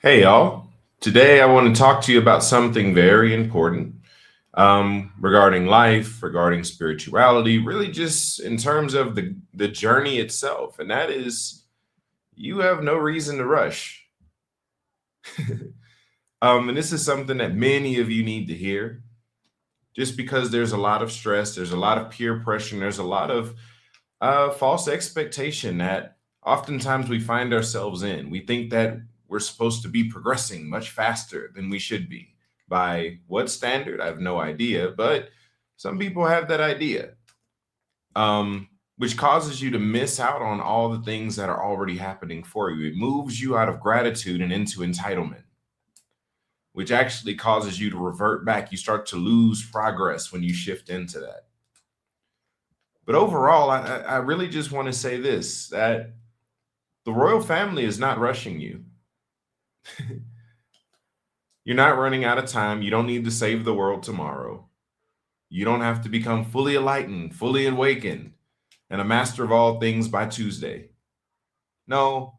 Hey, y'all. Today, I want to talk to you about something very important regarding life, regarding spirituality, really just in terms of the journey itself. And that is, you have no reason to rush. And this is something that many of you need to hear just because there's a lot of stress, there's a lot of peer pressure, and there's a lot of false expectation that oftentimes we find ourselves in. We think that we're supposed to be progressing much faster than we should be. By what standard? I have no idea, but some people have that idea, which causes you to miss out on all the things that are already happening for you. It moves you out of gratitude and into entitlement, which actually causes you to revert back. You start to lose progress when you shift into that. But overall, I really just want to say this that the royal family is not rushing you. You're not running out of time. You don't need to save the world tomorrow. You don't have to become fully enlightened, fully awakened, and a master of all things by Tuesday. No,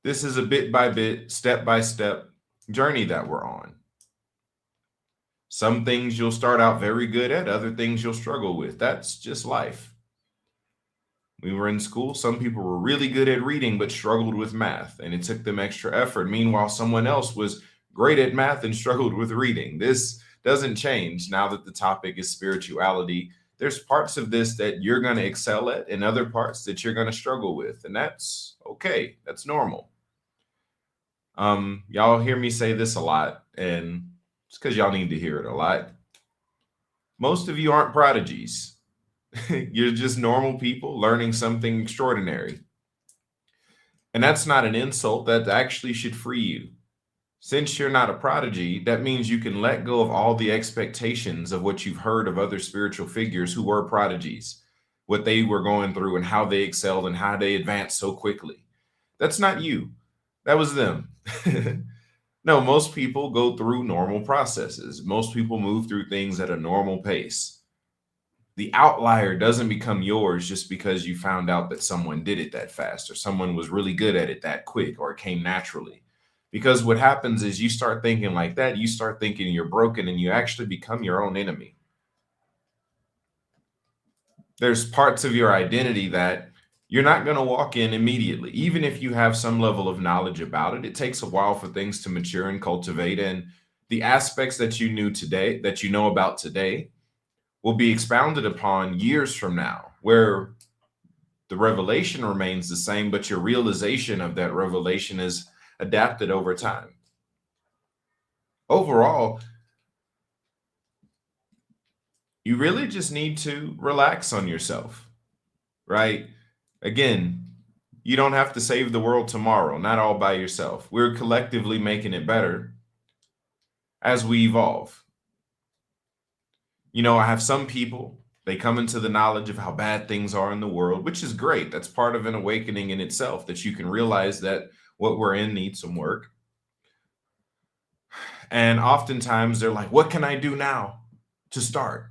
this is a bit by bit, step by step journey that we're on. Some things you'll start out very good at, other things you'll struggle with. That's just life. We were in school, some people were really good at reading but struggled with math, and it took them extra effort. Meanwhile, someone else was great at math and struggled with reading. This doesn't change now that the topic is spirituality. There's parts of this that you're going to excel at and other parts that you're going to struggle with, and that's okay. That's normal. Y'all hear me say this a lot, and it's because y'all need to hear it a lot. Most of you aren't prodigies. You're just normal people learning something extraordinary. And that's not an insult. That actually should free you. Since you're not a prodigy, that means you can let go of all the expectations of what you've heard of other spiritual figures who were prodigies, what they were going through and how they excelled and how they advanced so quickly. That's not you. That was them. No, most people go through normal processes. Most people move through things at a normal pace. The outlier doesn't become yours just because you found out that someone did it that fast or someone was really good at it that quick or it came naturally. Because what happens is you start thinking like that, you start thinking you're broken and you actually become your own enemy. There's parts of your identity that you're not going to walk in immediately. Even if you have some level of knowledge about it, it takes a while for things to mature and cultivate. And the aspects that you knew today, that you know about today, will be expounded upon years from now, where the revelation remains the same, but your realization of that revelation is adapted over time. Overall, you really just need to relax on yourself, right? Again, you don't have to save the world tomorrow, not all by yourself. We're collectively making it better as we evolve. You know, I have some people, they come into the knowledge of how bad things are in the world, which is great. That's part of an awakening in itself, that you can realize that what we're in needs some work. And oftentimes they're like, what can I do now to start?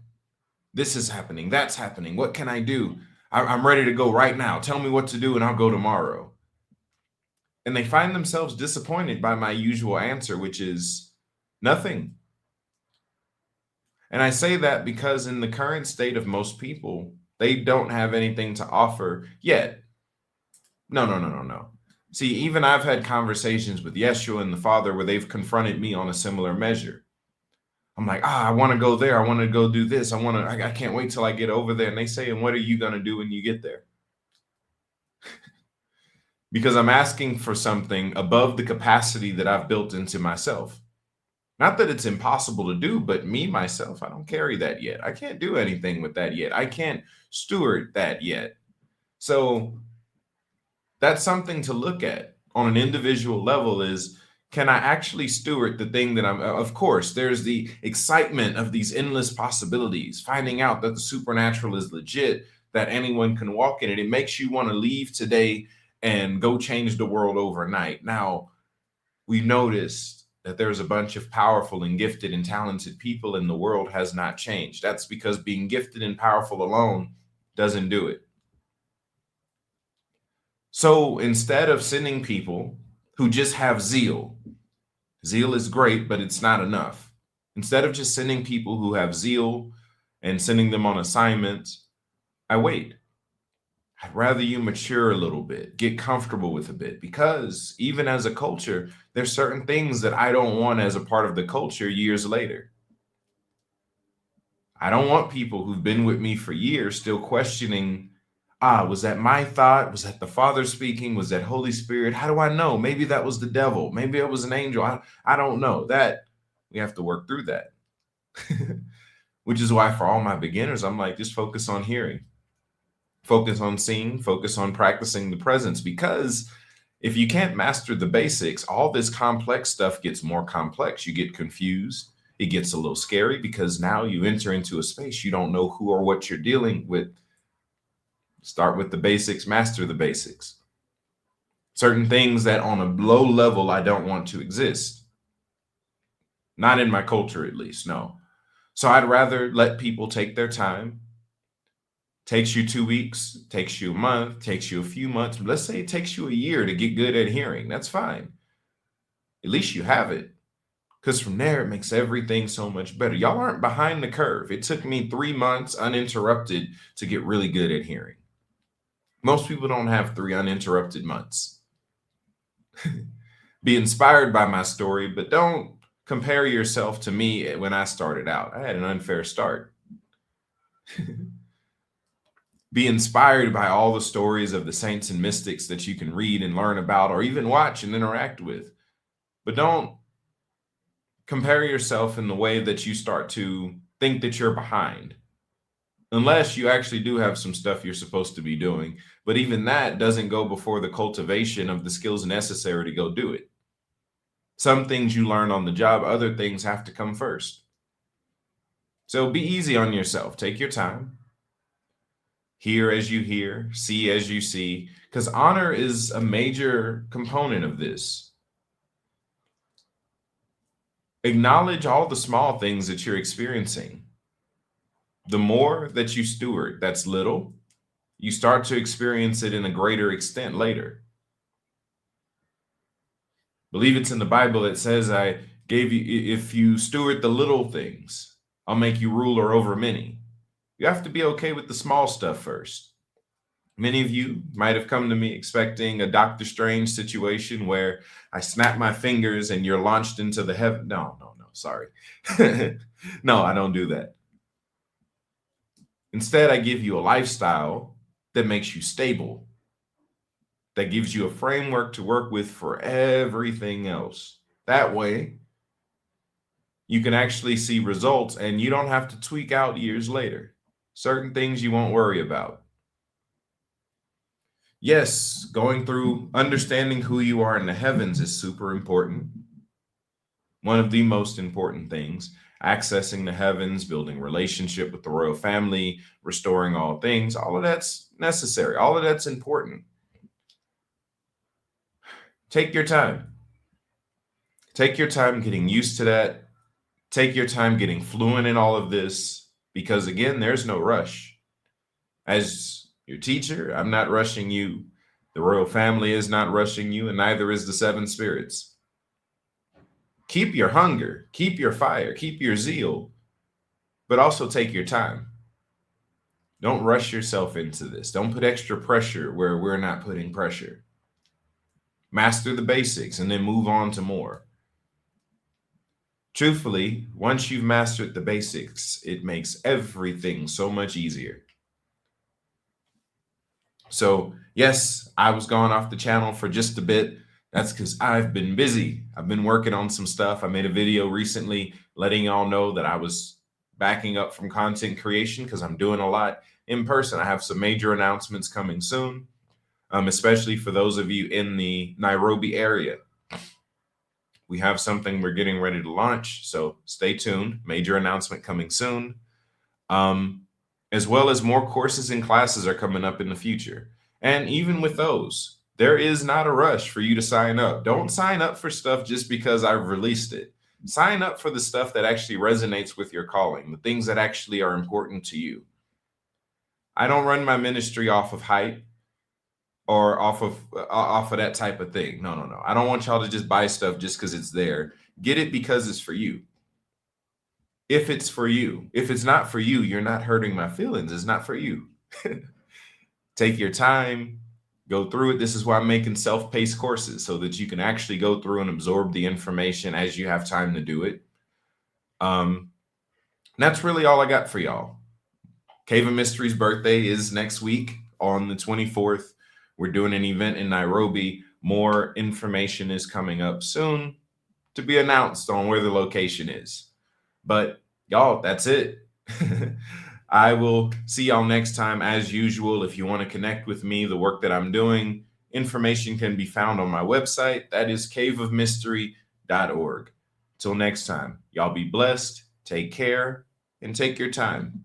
This is happening. That's happening. What can I do? I'm ready to go right now. Tell me what to do and I'll go tomorrow. And they find themselves disappointed by my usual answer, which is nothing. And I say that because in the current state of most people, they don't have anything to offer yet. No. See, even I've had conversations with Yeshua and the Father where they've confronted me on a similar measure. I'm like, I want to go there. I want to go do this. I can't wait till I get over there. And they say, and what are you going to do when you get there? Because I'm asking for something above the capacity that I've built into myself. Not that it's impossible to do, but me, myself, I don't carry that yet. I can't do anything with that yet. I can't steward that yet. So that's something to look at on an individual level is, can I actually steward the thing that of course, there's the excitement of these endless possibilities, finding out that the supernatural is legit, that anyone can walk in it. It makes you want to leave today and go change the world overnight. Now, we noticed that there's a bunch of powerful and gifted and talented people in the world has not changed. That's because being gifted and powerful alone doesn't do it. So instead of sending people who just have zeal, Zeal is great, but it's not enough. Instead of just sending people who have zeal and sending them on assignments, I wait. I'd rather you mature a little bit, get comfortable with a bit, because even as a culture, there's certain things that I don't want as a part of the culture years later. I don't want people who've been with me for years still questioning, was that my thought? Was that the Father speaking? Was that Holy Spirit? How do I know? Maybe that was the devil. Maybe it was an angel. I don't know. That we have to work through that. Which is why for all my beginners, I'm like, just focus on hearing, focus on seeing, focus on practicing the presence. Because if you can't master the basics, all this complex stuff gets more complex. You get confused. It gets a little scary because now you enter into a space you don't know who or what you're dealing with. Start with the basics, master the basics. Certain things that on a low level I don't want to exist. Not in my culture, at least, no. So I'd rather let people take their time. Takes you 2 weeks, takes you a month, takes you a few months. Let's say it takes you a year to get good at hearing. That's fine. At least you have it. Because from there, it makes everything so much better. Y'all aren't behind the curve. It took me 3 months uninterrupted to get really good at hearing. Most people don't have 3 uninterrupted months. Be inspired by my story, but don't compare yourself to me when I started out. I had an unfair start. Be inspired by all the stories of the saints and mystics that you can read and learn about, or even watch and interact with. But don't compare yourself in the way that you start to think that you're behind. Unless you actually do have some stuff you're supposed to be doing. But even that doesn't go before the cultivation of the skills necessary to go do it. Some things you learn on the job, other things have to come first. So be easy on yourself. Take your time. Hear as you hear, see as you see, because honor is a major component of this. Acknowledge all the small things that you're experiencing. The more that you steward, that's little, you start to experience it in a greater extent later. Believe it's in the Bible that says, I gave you, if you steward the little things, I'll make you ruler over many. You have to be okay with the small stuff first. Many of you might have come to me expecting a Doctor Strange situation where I snap my fingers and you're launched into the heaven. No, sorry. No, I don't do that. Instead, I give you a lifestyle that makes you stable, that gives you a framework to work with for everything else. That way, you can actually see results and you don't have to tweak out years later. Certain things you won't worry about. Yes, going through understanding who you are in the heavens is super important. One of the most important things, accessing the heavens, building relationship with the royal family, restoring all things, all of that's necessary. All of that's important. Take your time. Take your time getting used to that. Take your time getting fluent in all of this, because again, there's no rush. As your teacher, I'm not rushing you. The royal family is not rushing you, and neither is the seven spirits. Keep your hunger, keep your fire, keep your zeal, but also take your time. Don't rush yourself into this. Don't put extra pressure where we're not putting pressure. Master the basics and then move on to more. Truthfully, once you've mastered the basics, it makes everything so much easier. So, yes, I was gone off the channel for just a bit. That's because I've been busy. I've been working on some stuff. I made a video recently letting y'all know that I was backing up from content creation because I'm doing a lot in person. I have some major announcements coming soon, especially for those of you in the Nairobi area. We have something we're getting ready to launch, so stay tuned. Major announcement coming soon. As well as more courses and classes are coming up in the future. And even with those, there is not a rush for you to sign up. Don't sign up for stuff just because I've released it. Sign up for the stuff that actually resonates with your calling, the things that actually are important to you. I don't run my ministry off of hype or off of that type of thing. No. I don't want y'all to just buy stuff just because it's there Get it because it's for you. If it's for you. If it's not for you, you're not hurting my feelings. It's not for you. Take your time, go through it. This is why I'm making self-paced courses so that you can actually go through and absorb the information as you have time to do it. That's really all I got for y'all. Cave of Mystery's birthday is next week on the 24th. We're doing an event in Nairobi. More information is coming up soon to be announced on where the location is. But y'all, that's it. I will see y'all next time. As usual, if you want to connect with me, the work that I'm doing, information can be found on my website. That is caveofmystery.org. Till next time, y'all be blessed, take care, and take your time.